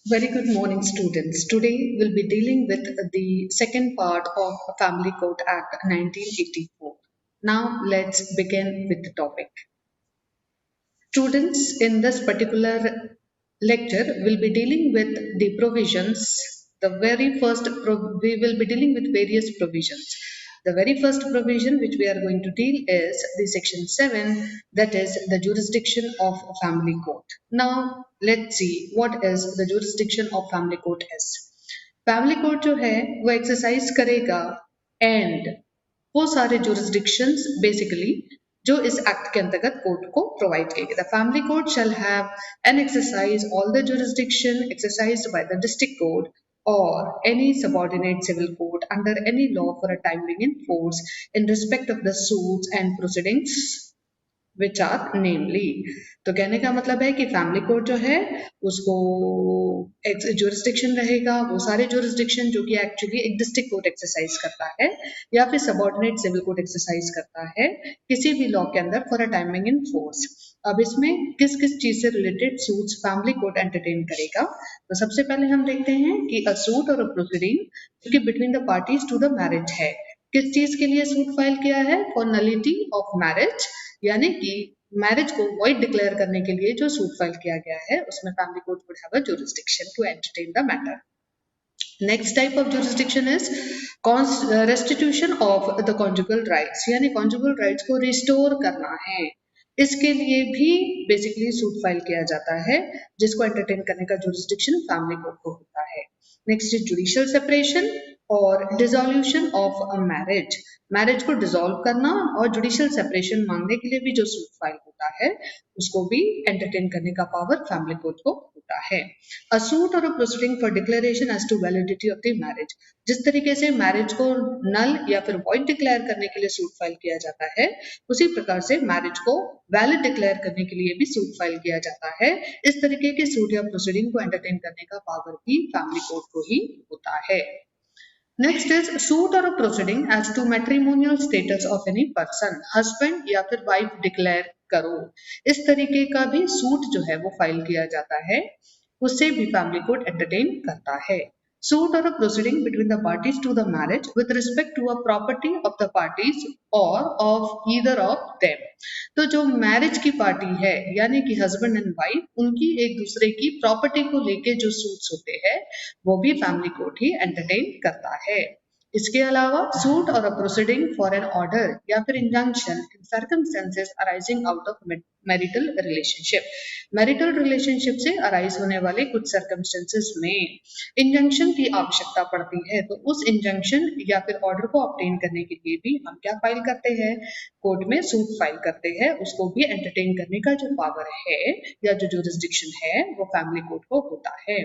Very good morning, students. Today we'll be dealing with the second part of Family Court Act 1984. Now let's begin with the topic. Students, in this particular lecture, will be dealing with the provisions. We will be dealing with various provisions. The very first provision which we are going to deal is the section 7, that is the jurisdiction of family court. Now let's see what is the jurisdiction of family court is. Family court जो है वो exercise करेगा and वो सारे jurisdictions basically जो इस act के अंतर्गत कोर्ट को प्रोवाइड किए the family court shall have an exercise all the jurisdiction exercised by the district court or any subordinate civil court under any law for a time being in force in respect of the suits and proceedings which are namely. तो कहने का मतलब है कि family court जो है उसको jurisdiction रहेगा, वो सारे जुरिस्डिक्शन जो कि एक्चुअली एक डिस्ट्रिक्ट कोर्ट एक्सरसाइज करता है या फिर सबऑर्डिनेट सिविल कोर्ट एक्सरसाइज करता है किसी भी लॉ के अंदर for a timing in force. अब इसमें किस किस चीज से related suits family court entertain करेगा, तो सबसे पहले हम देखते हैं कि अ सूट और अ प्रोसीडिंग जो कि between the parties to the marriage है, किस चीज के लिए सूट फाइल किया है, फॉर नलिटी ऑफ मैरिज, यानी कि मैरिज को वॉइड डिक्लेयर करने के लिए जो सूट फाइल किया गया है उसमें family court would have a jurisdiction to entertain the matter. Next type of jurisdiction is restitution of the conjugal rights, यानी कॉन्जुगल राइट्स को रिस्टोर करना है, इसके लिए भी बेसिकली सूट फाइल किया जाता है जिसको एंटरटेन करने का जुरिस्डिक्शन फैमिली कोर्ट को होता है। नेक्स्ट इज जुडिशियल सेपरेशन और dissolution of a marriage, marriage को डिसॉल्व करना और जुडिशियल सेपरेशन मांगने के लिए भी जो सूट फाइल होता है उसको भी एंटरटेन करने का पावर फैमिली कोर्ट को होता है। अ सूट और a proceeding for declaration as to validity of the marriage, जिस तरीके से मैरिज को नल या फिर वॉइड डिक्लेयर करने के लिए सूट फाइल किया जाता है उसी प्रकार से मैरिज को वैलिड डिक्लेयर करने के लिए भी सूट फाइल किया जाता है। इस तरीके के सूट या प्रोसीडिंग को एंटरटेन करने का पावर भी फैमिली कोर्ट को ही होता है। Next is suit or proceeding as to matrimonial status of any person, husband या फिर वाइफ डिक्लेयर करो, इस तरीके का भी सूट जो है वो फाइल किया जाता है, उससे भी फैमिली कोर्ट एंटरटेन करता है। Suit or proceeding between the parties to the marriage with respect to a property of the parties or of either of them, तो जो मैरिज की पार्टी है यानी कि हस्बैंड एंड वाइफ, उनकी एक दूसरे की प्रॉपर्टी को लेके जो सूट्स होते हैं वो भी फैमिली कोर्ट ही एंटरटेन करता है। इसके अलावा suit or proceeding for an order या फिर injunction in circumstances arising out of marital relationship, marital relationship से अराइज होने वाले कुछ सर्कमस्टेंसेस में इंजंक्शन की आवश्यकता पड़ती है, तो उस इंजंक्शन या फिर ऑर्डर को ऑब्टेन करने के लिए भी हम क्या फाइल करते हैं, कोर्ट में सूट फाइल करते हैं, उसको भी एंटरटेन करने का जो पावर है या जो जुरिस्डिक्शन है वो फैमिली कोर्ट को होता है।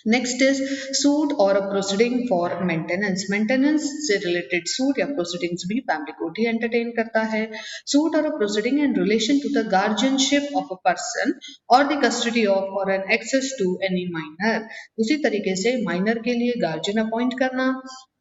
Next is suit or proceeding for maintenance, maintenance से रिलेटेड सूट या प्रोसीडिंग्स भी फैमिली कोर्ट ही एंटरटेन करता है। Suit or proceeding in relation to the guardianship of a person or the custody of or an access to any minor, उसी तरीके से minor के लिए गार्जियन अपॉइंट करना,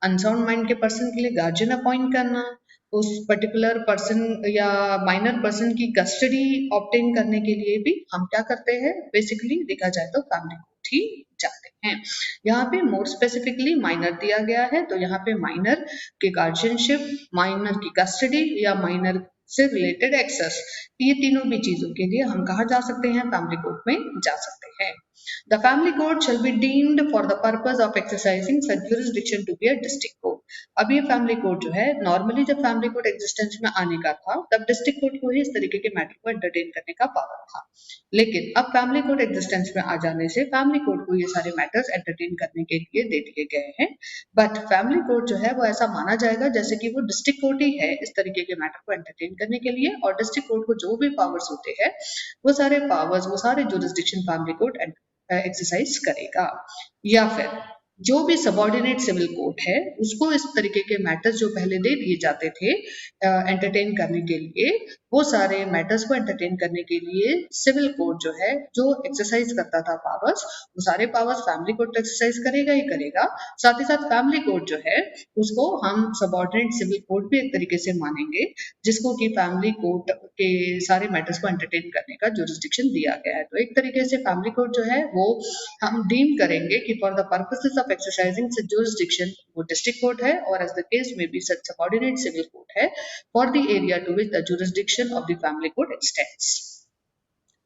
अनसाउंड माइंड के पर्सन के लिए गार्जियन अपॉइंट करना, उस पर्टिकुलर पर्सन या माइनर पर्सन की कस्टडी ऑब्टेन करने के लिए भी हम क्या करते हैं, बेसिकली देखा जाए तो फैमिली कोर्ट ही जाते हैं। यहाँ पे मोर स्पेसिफिकली माइनर दिया गया है, तो यहाँ पे माइनर के गार्जियनशिप, माइनर की कस्टडी या माइनर से रिलेटेड एक्सेस, ये तीनों भी चीजों के लिए हम कहा जा सकते हैं, फैमिली कोर्ट में जा सकते हैं। The family court shall be deemed for the purpose of exercising such jurisdiction to be a district court. अब ये फैमिली कोर्ट जो है, नॉर्मली जब फैमिली कोर्ट एग्जिस्टेंस में आने का था तब डिस्ट्रिक्ट कोर्ट को ही इस तरीके के मैटर को एंटरटेन करने का पावर था, लेकिन अब फैमिली कोर्ट एग्जिस्टेंस में आ जाने से फैमिली कोर्ट को ये सारे मैटर्स एंटरटेन करने के लिए दे दिए गए हैं। बट फैमिली कोर्ट जो है वो ऐसा माना जाएगा जैसे कि वो डिस्ट्रिक्ट कोर्ट ही है इस तरीके के मैटर को एंटरटेन करने के लिए, और डिस्ट्रिक्ट कोर्ट को जो भी पावर्स होते हैं वो सारे पावर्स, वो सारे जुरिस्डिक्शन फैमिली कोर्ट एक्सरसाइज करेगा। या फिर जो भी सबऑर्डिनेट सिविल कोर्ट है उसको इस तरीके के मैटर्स जो पहले दे दिए जाते थे एंटरटेन करने के लिए, वो सारे मैटर्स को एंटरटेन करने के लिए सिविल कोर्ट जो है जो एक्सरसाइज करता था पावर्स, वो सारे पावर्स फैमिली कोर्ट एक्सरसाइज करेगा ही करेगा। साथ ही साथ फैमिली कोर्ट जो है उसको हम सबऑर्डिनेट सिविल कोर्ट भी एक तरीके से मानेंगे, जिसको कि फैमिली कोर्ट के सारे मैटर्स को एंटरटेन करने का जुरिस्डिक्शन दिया गया है। तो एक तरीके से फैमिली कोर्ट जो है वो हम डीम करेंगे कि for the purposes of exercising such jurisdiction वो डिस्ट्रिक्ट कोर्ट है, or as the case may be such subordinate civil court है for the area to which the jurisdiction of the family court extends.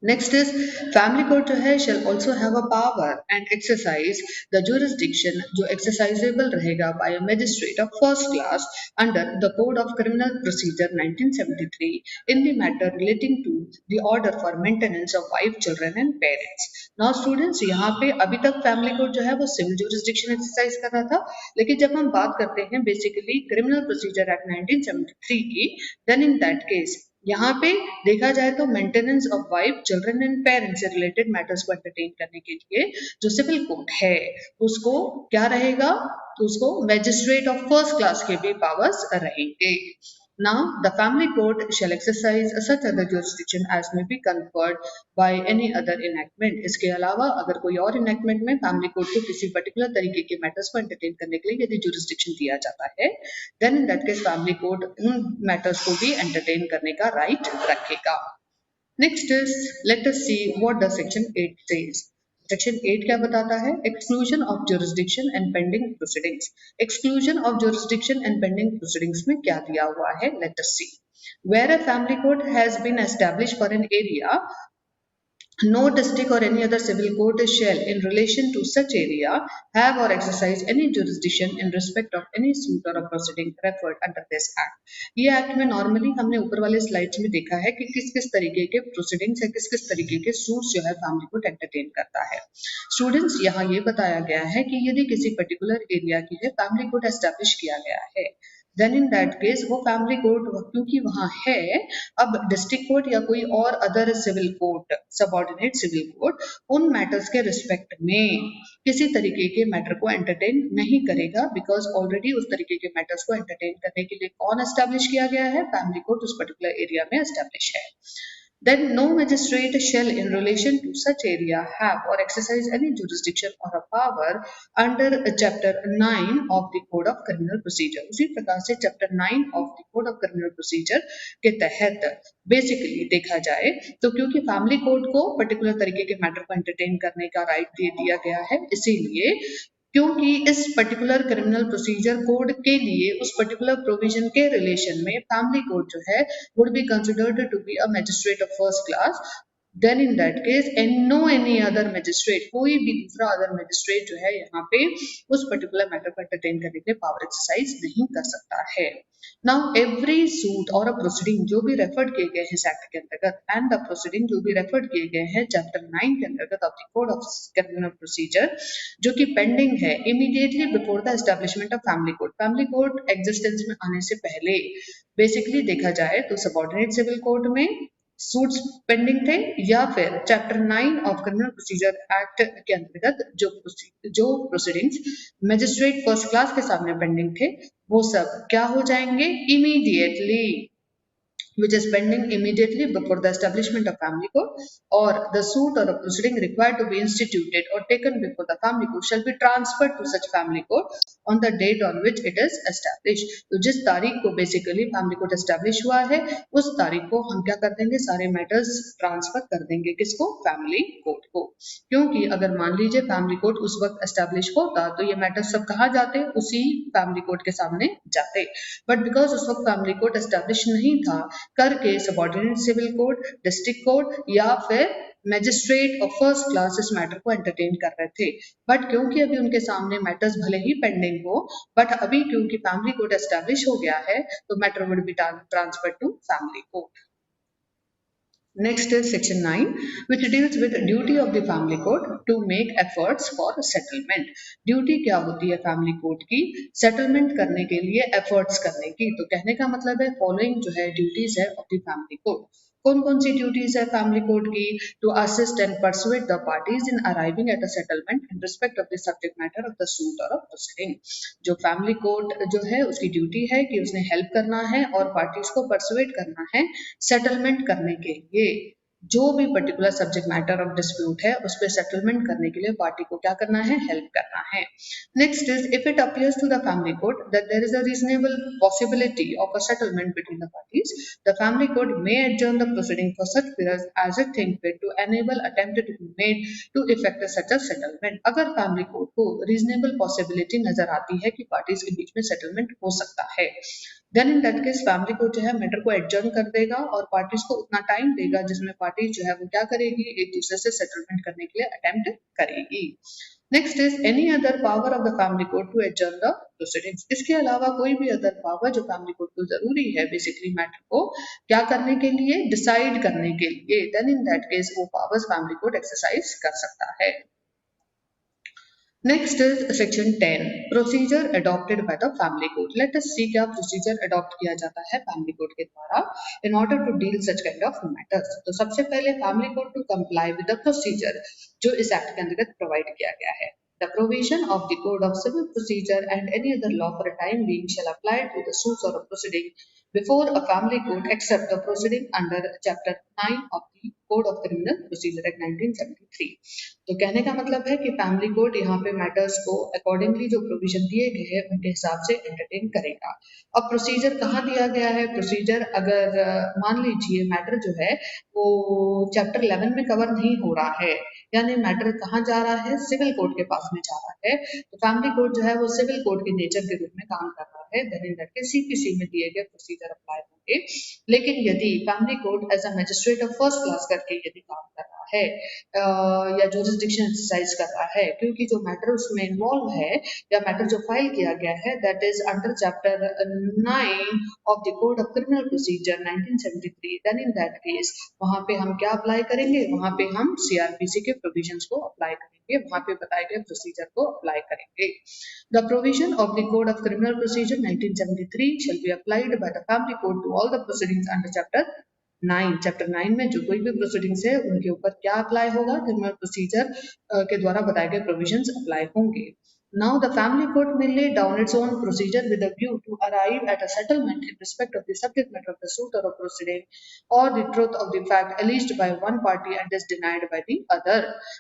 Next is family court जो है shall also have a power and exercise the jurisdiction जो exercisable रहेगा by a magistrate of first class under the Code of Criminal Procedure 1973 in the matter relating to the order for maintenance of wife, children and parents. Now students यहाँ पे अभी तक family court जो है वो civil jurisdiction exercise कर रहा था, लेकिन जब हम बात करते हैं basically Criminal Procedure Act 1973 की, then in that case यहाँ पे देखा जाए तो maintenance of wife, children and parents से रिलेटेड मैटर्स को एंटरटेन करने के लिए जो सिविल कोर्ट है उसको क्या रहेगा, तो उसको मैजिस्ट्रेट ऑफ फर्स्ट क्लास के भी पावर्स रहेंगे। Now the family court shall exercise such other jurisdiction as may be conferred by any other enactment. इसके अलावा अगर कोई और enactment में family court को किसी particular तरीके के matters को entertain करने के लिए यदि jurisdiction दिया जाता है, then in that case family court उन matters को भी entertain करने का right रखेगा। Next is let us see what the section 8 says. Section 8 क्या बताता है? Exclusion of jurisdiction and pending proceedings. Exclusion of jurisdiction and pending proceedings में क्या दिया हुआ है? Let us see. Where a family court has been established for an area, no district or any other civil court shall in relation to such area have or exercise any jurisdiction in respect of any suit or a proceeding referred under this act. ये act में normally हमने ऊपर वाले slides में देखा है कि किस किस तरीके के प्रोसीडिंग्स है, किस किस तरीके के सूट्स जो है फैमिली कोर्ट एंटरटेन करता है। स्टूडेंट्स यहाँ ये बताया गया है कि यदि किसी पर्टिकुलर एरिया की है फैमिली कोर्ट एस्टैब्लिश किया गया है, देन इन दैट केस वो फैमिली कोर्ट क्योंकि वहां है, अब डिस्ट्रिक्ट कोर्ट या कोई और other civil court, subordinate civil court उन मैटर्स के रिस्पेक्ट में किसी तरीके के मैटर को एंटरटेन नहीं करेगा, बिकॉज ऑलरेडी उस तरीके के मैटर्स को एंटरटेन करने के लिए कौन एस्टैब्लिश किया गया है? फैमिली कोर्ट उस पर्टिकुलर एरिया में एस्टैब्लिश है। Then no magistrate shall in relation to such area have or exercise any jurisdiction or a power under chapter 9 of the Code of Criminal Procedure. उसी प्रकार से chapter 9 of the Code of Criminal Procedure के तहत basically देखा जाए तो क्योंकि family court को पर्टिकुलर तरीके के मैटर को एंटरटेन करने का राइट दे दिया गया है, इसीलिए क्योंकि इस पर्टिकुलर क्रिमिनल प्रोसीजर कोड के लिए उस पर्टिकुलर प्रोविजन के रिलेशन में फैमिली कोर्ट जो है would be considered to be a magistrate of first class, then in that case and no any other magistrate, कोई भी दूसरा अदर मैजिस्ट्रेट जो है यहाँ पे उस पर्टिकुलर मैटर को एंटरटेन करने के लिए पावर एक्सरसाइज नहीं कर सकता है। नाउ एवरी सूट और अ प्रोसीडिंग जो भी रेफर्ड किए गए हैं इस एक्ट के अंतर्गत एंड द प्रोसीडिंग जो भी रेफर्ड किए गए हैं चैप्टर 9 के अंतर्गत of the code of criminal procedure जो कि पेंडिंग है immediately before the establishment of family court, family court existence में आने से पहले बेसिकली देखा जाए तो सबऑर्डिनेट सिविल कोर्ट में सूट्स पेंडिंग थे या फिर chapter 9 of criminal procedure act के अंतर्गत जो प्रोसीडिंग्स मैजिस्ट्रेट फर्स्ट क्लास के सामने पेंडिंग थे वो सब क्या हो जाएंगे? Immediately, which is pending immediately before the establishment of family court, or the suit or a proceeding required to be instituted or taken before the family court shall be transferred to such family court on the date on which it is established. तो जिस तारीख को basically family court establish हुआ है उस तारीख को हम क्या कर देंगे? सारे मैटर्स ट्रांसफर कर देंगे किसको? फैमिली कोर्ट को। क्योंकि अगर मान लीजिए फैमिली कोर्ट उस वक्त एस्टैब्लिश होता तो ये मैटर्स सब कहाँ जाते? उसी फैमिली कोर्ट के सामने जाते, बट बिकॉज उस वक्त फैमिली कोर्ट एस्टैब्लिश नहीं था करके subordinate civil court, district court या फिर मैजिस्ट्रेट और फर्स्ट क्लास इस मैटर को एंटरटेन कर रहे थे, बट क्योंकि अभी उनके सामने मैटर्स भले ही पेंडिंग हो बट अभी क्योंकि फैमिली कोर्ट एस्टैब्लिश हो गया है तो matter would be transferred to family court. Next is section 9 which deals with duty of the family court to make efforts for settlement. Duty क्या होती है family court की? Settlement करने के लिए efforts करने की। तो कहने का मतलब है following जो है duties है of the family court। कौन कौन सी ड्यूटीज है फैमिली कोर्ट की? To assist and persuade the parties in arriving at a settlement in respect of the subject matter of the suit or proceeding. जो family court जो है उसकी duty है कि उसने हेल्प करना है और पार्टीज को परसुएड करना है सेटलमेंट करने के लिए। जो भी particular subject matter of dispute है उस पर सेटलमेंट करने के लिए पार्टी को क्या करना है, हेल्प करना है। Next is if it appears to the family court that there is a reasonable possibility of a settlement between the parties, the family court may adjourn the proceeding for such period as it think fit to enable attempt to be made to effect such a settlement। अगर family court को reasonable possibility नजर आती है कि parties के बीच में settlement हो सकता है, then in that case family court जो है मैटर को एडजर्न कर देगा और पार्टीज को उतना टाइम देगा जिसमें पार्टीज जो है वो क्या करेगी, एक दूसरे से सेटलमेंट करने के लिए अटेम्प्ट करेगी। Next is any other power of the family court to adjourn the proceedings. इसके अलावा कोई भी अदर पावर जो फैमिली कोर्ट को जरूरी है बेसिकली मैटर को क्या करने के लिए, डिसाइड करने के लिए, देन इन दैट केस वो पावर्स फैमिली कोर्ट एक्सरसाइज कर सकता है। Next is section 10 procedure adopted by the family court। Let us see क्या procedure adopt किया जाता है family court के द्वारा in order to deal such kind of matters। तो सबसे पहले family court to comply with the procedure जो इस एक्ट के अंतर्गत प्रोवाइड किया गया है। The provision of the code of civil procedure and any other law for a time being shall apply to the suits or a proceeding before a family court except the proceeding under chapter 9 of the Code of Criminal Procedure Act 1973। तो कहने का मतलब है कि family court यहाँ पे matters को accordingly जो प्रोविजन दिए गए हैं उनके हिसाब से एंटरटेन करेगा। अब प्रोसीजर कहाँ दिया गया है, प्रोसीजर अगर मान लीजिए मैटर जो है वो चैप्टर 11 में कवर नहीं हो रहा है, यानी मैटर कहाँ जा रहा है, सिविल कोर्ट के पास में जा रहा है, तो फैमिली कोर्ट जो है वो सिविल कोर्ट के नेचर के रूप में काम कर रहा है, then in that case CPC में दिए गए प्रोसीजर अप्लाई होंगे। लेकिन यदि family court as a magistrate of first class करके यदि काम कर रहा है या जुरिसडिक्शन एक्सरसाइज कर रहा है, क्योंकि जो मैटर उसमें इन्वॉल्व है या मैटर जो फाइल किया गया है that is under chapter 9 of the code of criminal procedure 1973, then in that case वहां पे हम क्या अप्लाई करेंगे, वहां पे हम सीआरपीसी के प्रोविजंस को अप्लाई करेंगे, वहां पे बताए गए प्रोसीजर को अप्लाई करेंगे। The provision of the Code of Criminal Procedure 1973 shall be applied by the family court to all the proceedings under chapter 9। Chapter 9 में जो कोई भी प्रोसीडिंग्स है उनके ऊपर क्या अप्लाई होगा, क्रिमिनल प्रोसीजर के द्वारा बताए गए प्रोविजंस अप्लाई होंगे। Now the family court may lay down its own procedure with a view to arrive at a settlement in respect of the subject matter of the suit or a proceeding or the truth of the fact alleged by one party and is denied by the other।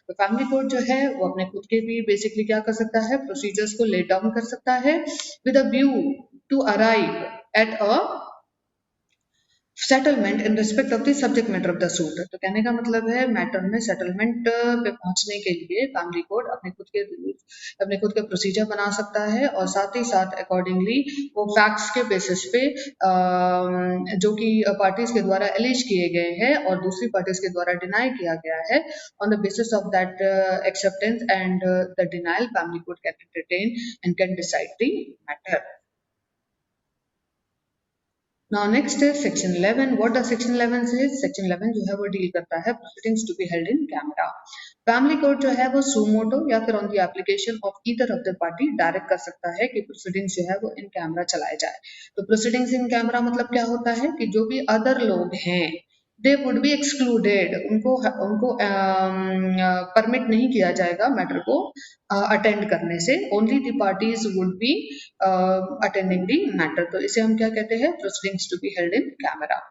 तो family court जो है वो अपने खुद के भी basically क्या कर सकता है, प्रोसीजर्स को ले डाउन कर सकता है with a view to arrive at a settlement in respect of the subject matter of the suit. तो कहने का मतलब है मैटर में सेटलमेंट पे पहुंचने के लिए फैमिली कोर्ट अपने खुद के रूल्स, अपने खुद के प्रोसीजर बना सकता है और साथ ही साथ अकॉर्डिंगली वो फैक्ट्स के बेसिस पे जो कि पार्टीज के द्वारा एलिज किए गए हैं और दूसरी पार्टीज के द्वारा डिनाई किया गया है, on the basis of that acceptance and the denial family court can entertain and can decide the matter. Now next is section 11। What does section 11 says? section 11 जो है वो डील करता है proceedings to be held in camera। Family court जो है वो suo motu या फिर on the application of either of the party direct कर सकता है कि प्रोसीडिंग्स जो है वो इन कैमरा चलाए जाए। तो प्रोसीडिंग्स इन कैमरा मतलब क्या होता है कि जो भी अदर लोग हैं दे वुड बी एक्सक्लूडेड, उनको परमिट नहीं किया जाएगा मैटर को अटेंड करने से, only the parties would be attending the matter. तो इसे हम क्या कहते हैं, proceedings to be held in camera.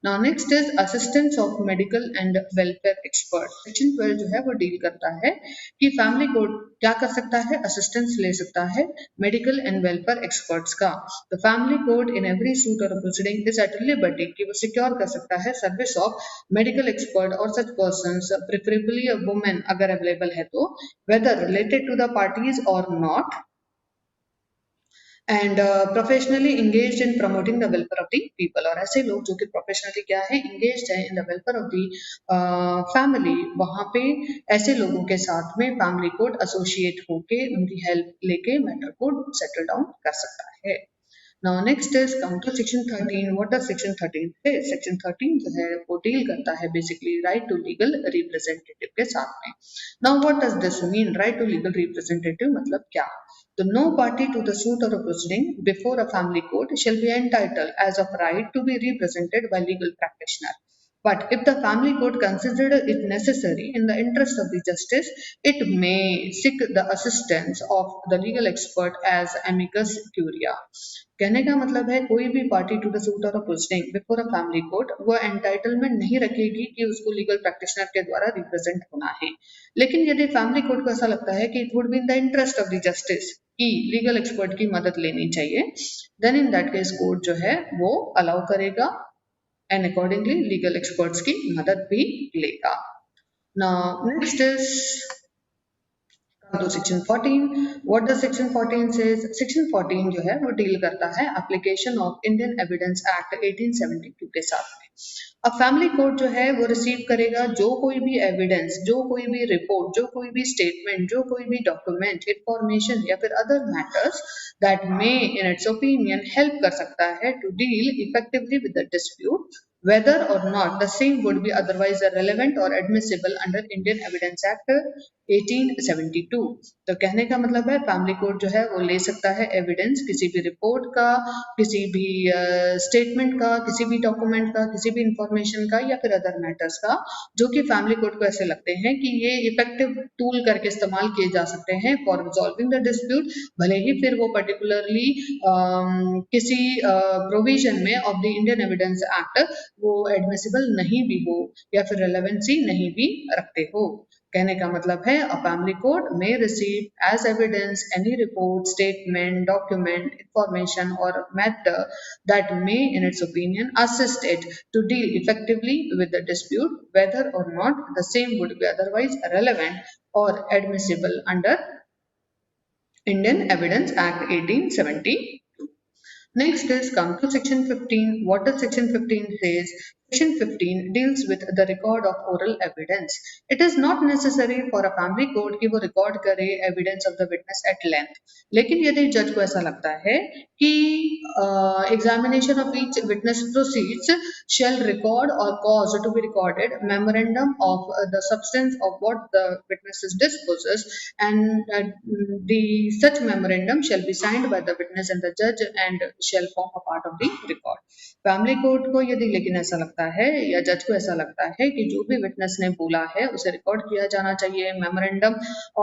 Now next is assistance of medical and welfare expert। Section 12 जो है वो डील करता है कि फैमिली कोर्ट क्या कर सकता है, असिस्टेंस ले सकता है मेडिकल एंड वेलफेयर एक्सपर्ट्स का। तो family court in every suit or proceeding is eight liberty कि वो सिक्योर कर सकता है सर्विस ऑफ मेडिकल एक्सपर्ट और such persons, preferably a women अगर अवेलेबल है तो, whether related to the parties और not, and professionally engaged in promoting the welfare of the people. और ऐसे लोग जो कि प्रोफेशनली क्या है, इंगेज्ड है in the welfare of the family, वहां पे ऐसे लोगों के साथ में फैमिली कोर्ट एसोसिएट होके उनकी हेल्प लेके मैटर को सेटल डाउन कर सकता है। Now next is come to section 13। What does section 13 say? section 13 जो है वो डील करता है basically right to legal representative के साथ में। Now what does this mean? right to legal representative मतलब क्या? So no party to the suit or a proceeding before a family court shall be entitled as of right to be represented by legal practitioner। But if the family court considered it necessary in the interest of the justice, it may seek the assistance of the legal expert as amicus curiae. कहने का मतलब है कोई भी party to the suit or proceeding before a family court वो entitlement नहीं रखेगी कि उसको लीगल प्रैक्टिशनर के द्वारा रिप्रेजेंट होना है, लेकिन यदि फैमिली कोर्ट को ऐसा लगता है कि it would be in the interest of the justice कि लीगल एक्सपर्ट की मदद लेनी चाहिए, देन इन दैट केस कोर्ट जो है वो अलाउ करेगा एंड अकॉर्डिंगली लीगल एक्सपर्ट्स की मदद भी लेगा. Now next is come to section 14. What does section 14 says? Section 14 जो है वो डील करता है application of Indian evidence act 1872 के साथ में. अब फैमिली कोर्ट जो है वो रिसीव करेगा जो कोई भी एविडेंस, जो कोई भी रिपोर्ट, जो कोई भी स्टेटमेंट, जो कोई भी डॉक्यूमेंट, इंफॉर्मेशन या फिर other matters that may in its opinion help कर सकता है to deal effectively with the dispute whether or not the same would be otherwise relevant or admissible under Indian Evidence Act 1872. तो कहने का मतलब है फैमिली कोर्ट जो है वो ले सकता है एविडेंस किसी भी रिपोर्ट का, किसी भी स्टेटमेंट का, किसी भी डॉक्यूमेंट का, किसी भी इंफॉर्मेशन का या फिर अदर मैटर्स का जो कि फैमिली कोर्ट को ऐसे लगते हैं कि ये इफेक्टिव टूल करके इस्तेमाल किए जा सकते हैं फॉर रिजॉल्विंग द डिस्प्यूट, भले ही फिर वो पर्टिकुलरली किसी प्रोविजन में of the Indian evidence act वो एडमिसिबल नहीं भी हो या फिर रेलेवेंसी नहीं भी रखते हो. कहने का मतलब है a family court may receive as evidence any report, statement, document, information or matter that may in its opinion assist it to deal effectively with the dispute whether or not the same would be otherwise relevant or admissible under Indian Evidence Act 1870. Next is come to section 15. What does section 15 says? Section 15 deals with the record of oral evidence. It is not necessary for a family court कि वो record करे evidence of the witness at length. लेकिन यदि जज को ऐसा लगता है कि examination of each witness proceeds shall record or cause to be recorded memorandum of the substance of what the witnesses discloses and the such memorandum shall be signed by the witness and the judge and shall form a part of the record. Family court को यदि लेकिन ऐसा लगता है या जज को ऐसा लगता है कि जो भी विटनेस ने बोला है उसे रिकॉर्ड किया जाना चाहिए, मेमोरेंडम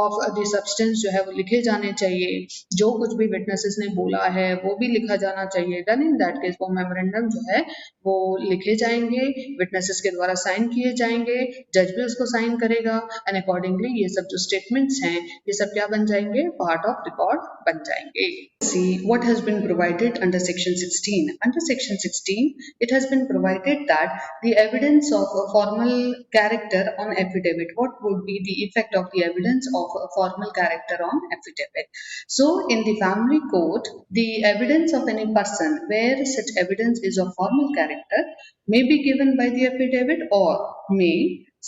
ऑफ द सब्सटेंस जो है वो लिखे जाने चाहिए, जो कुछ भी विटनेसेस ने बोला है वो भी लिखा जाना चाहिए, देन इन दैट केस वो मेमोरेंडम जो है वो लिखे जाएंगे, विटनेसेस के द्वारा साइन किए जाएंगे, जज भी उसको साइन करेगा एंड अकॉर्डिंगली ये सब जो स्टेटमेंट्स हैं ये सब क्या बन जाएंगे, पार्ट ऑफ रिकॉर्ड बन जाएंगे. See what has been provided under section 16. Under section 16 it has been provided that the evidence of a formal character on affidavit, what would be the effect of the evidence of a formal character on affidavit. So in the family court the evidence of any person where such evidence is of formal character may be given by the affidavit or may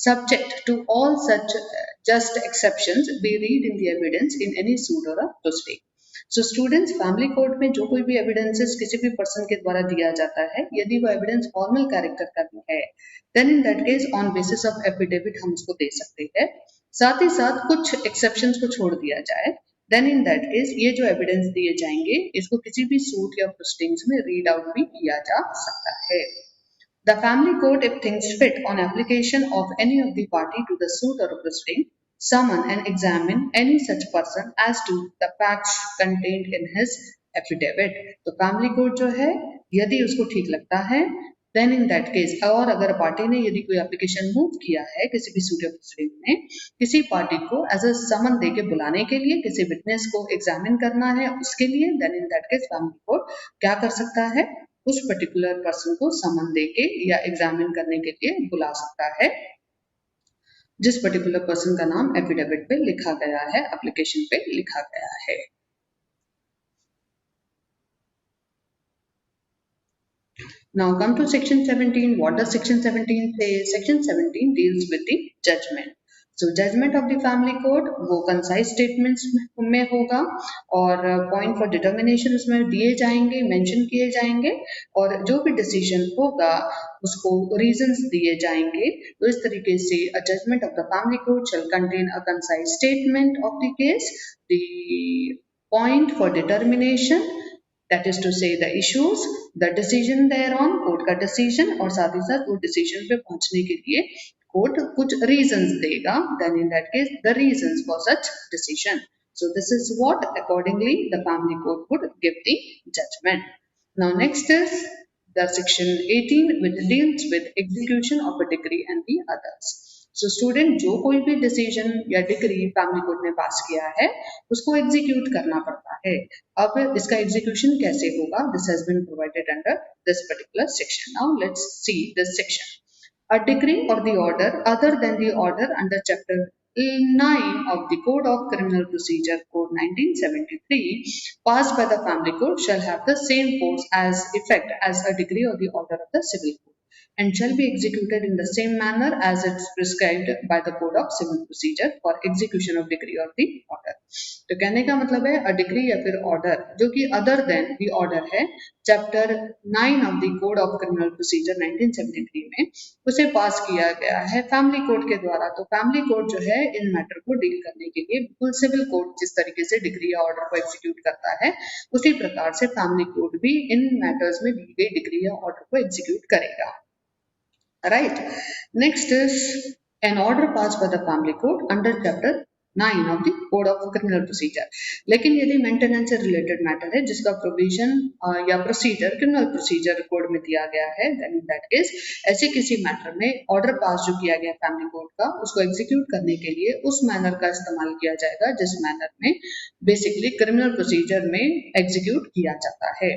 subject to all such just exceptions be read in the evidence in any suit or a proceeding. So students family court में जो कोई भी evidences किसी भी person के द्वारा दिया जाता है यदि वो एविडेंस फॉर्मल कैरेक्टर का भी है then in that case on basis of affidavit हम उसको दे सकते हैं. साथ ही साथ कुछ एक्सेप्शंस को छोड़ दिया जाए देन इन दैट केस ये जो एविडेंस दिए जाएंगे इसको किसी भी सूट या प्रोसीडिंग्स में रीड आउट भी किया जा सकता है. The family court, if thinks fit on application of any of the party to the suit or proceeding, summon and examine any such person as to the facts contained in his affidavit. तो family court जो है यदि उसको ठीक लगता है then in that case और अगर पार्टी ने यदि कोई एप्लीकेशन मूव किया है किसी भी सूट या प्रोसीडिंग में किसी पार्टी को एज अ समन दे के बुलाने के लिए, किसी विटनेस को एग्जामिन करना है उसके लिए, then in that case family court क्या कर सकता है, उस पर्टिकुलर पर्सन को समन दे के या एग्जामिन करने के लिए बुला सकता है जिस पर्टिकुलर पर्सन का नाम एफिडेविट पे लिखा गया है, एप्लीकेशन पे लिखा गया है. Now come to section 17. What does section 17 say? Section 17 deals with the judgment. So judgment of the family court वो concise statements में होगा और point for determination उसमें दिए जाएंगे, mention किए जाएंगे और जो भी decision होगा उसको reasons दिए जाएंगे. तो इस तरीके से a judgment of the family court shall contain a concise statement of the case, the point for determination that is to say the issues, the decision thereon, court का decision, और साथ ही साथ वो डिसीजन पे पहुंचने के लिए court कुछ रीजंस देगा, then in that case the reasons for such decision. So this is what accordingly the family court would give the judgment. Now next is the section 18 which deals with execution of a decree and the others. So student जो कोई भी decision या degree family court ने पास किया है उसको execute करना पड़ता है. अब इसका एग्जीक्यूशन कैसे होगा? This has been provided under this particular section. Now let's see this section. A decree or the order other than the order under chapter 9 of the Code of Criminal Procedure Code 1973 passed by the family court shall have the same force as effect as a decree or the order of the civil court and shall be executed in the same manner as it's prescribed by the Code of Civil Procedure for execution of decree or the order. तो कहने का मतलब है a degree या फिर order जो कि other than the order है chapter 9 of the code of criminal procedure 1973 में, उसे पास किया गया है फैमिली कोर्ट के द्वारा. तो फैमिली कोर्ट जो है इन मैटर को डील करने के लिए बिल्कुल सिविल कोर्ट जिस तरीके से डिग्री या ऑर्डर को एग्जीक्यूट करता है उसी प्रकार से फैमिली कोर्ट भी इन मैटर्स में दी गई डिग्री या ऑर्डर को एग्जीक्यूट करेगा. Right. Next is an order passed by the family court under chapter 9 of the Code of Criminal Procedure. लेकिन यदि मेंटेनेंस से रिलेटेड मैटर है जिसका प्रोविजन या प्रोसीजर क्रिमिनल प्रोसीजर कोड में दिया गया है, देन इन दैट केस ऐसे किसी मैटर में ऑर्डर पास जो किया गया फैमिली कोर्ट का उसको एग्जीक्यूट करने के लिए उस मैनर का इस्तेमाल किया जाएगा जिस मैनर में बेसिकली क्रिमिनल प्रोसीजर में एग्जीक्यूट किया जाता है.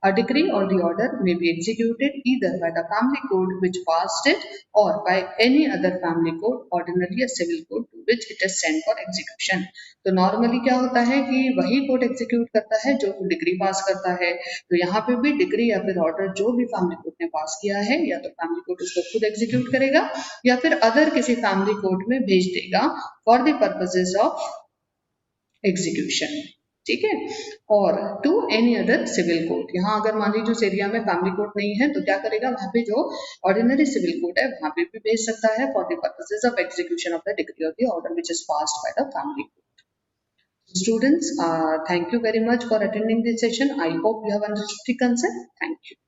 A decree or the order may be executed either by the family court which passed it or by any other family court, ordinarily a civil court to which it is sent for execution. तो normally क्या होता है कि वही court execute करता है जो degree पास करता है. तो यहाँ पे भी डिग्री या फिर ऑर्डर जो भी फैमिली कोर्ट ने पास किया है या तो फैमिली कोर्ट उसको खुद एग्जीक्यूट करेगा या फिर अदर किसी फैमिली कोर्ट में भेज देगा for the purposes of execution. ठीक है. Or to any other civil court, यहाँ अगर मान लीजिए उस एरिया में फैमिली कोर्ट नहीं है तो क्या करेगा, वहां पे जो ऑर्डिनरी सिविल कोर्ट है वहां पे भी भेज सकता है for the purposes of execution of the decree और the order which is passed by the family court. Students, thank you very much for attending this session. I hope you have understood the concept. Thank you.